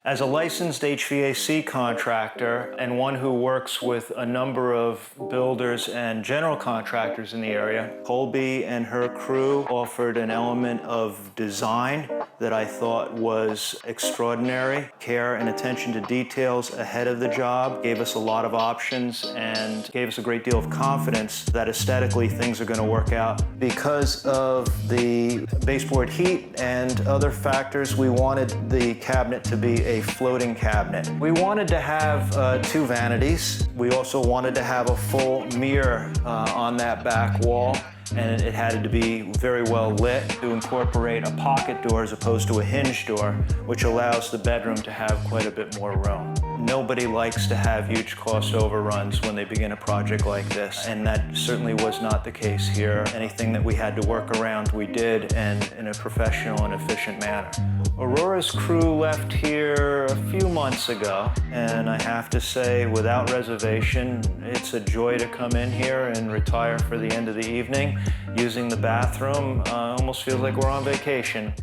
As a licensed HVAC contractor and one who works with a number of builders and general contractors in the area, Colby and her crew offered an element of design that I thought was extraordinary. Care and attention to details ahead of the job gave us a lot of options and gave us a great deal of confidence that aesthetically things are going to work out. Because of the baseboard heat and other factors, we wanted the cabinet to be a floating cabinet. We wanted to have 2 vanities. We also wanted to have a full mirror on that back wall, and it had to be very well lit to incorporate a pocket door as opposed to a hinge door, which allows the bedroom to have quite a bit more room. Nobody likes to have huge cost overruns when they begin a project like this, and that certainly was not the case here. Anything that we had to work around, we did, and in a professional and efficient manner. Aurora's crew left here a few months ago, and I have to say, without reservation, it's a joy to come in here and retire for the end of the evening. Using the bathroom almost feels like we're on vacation.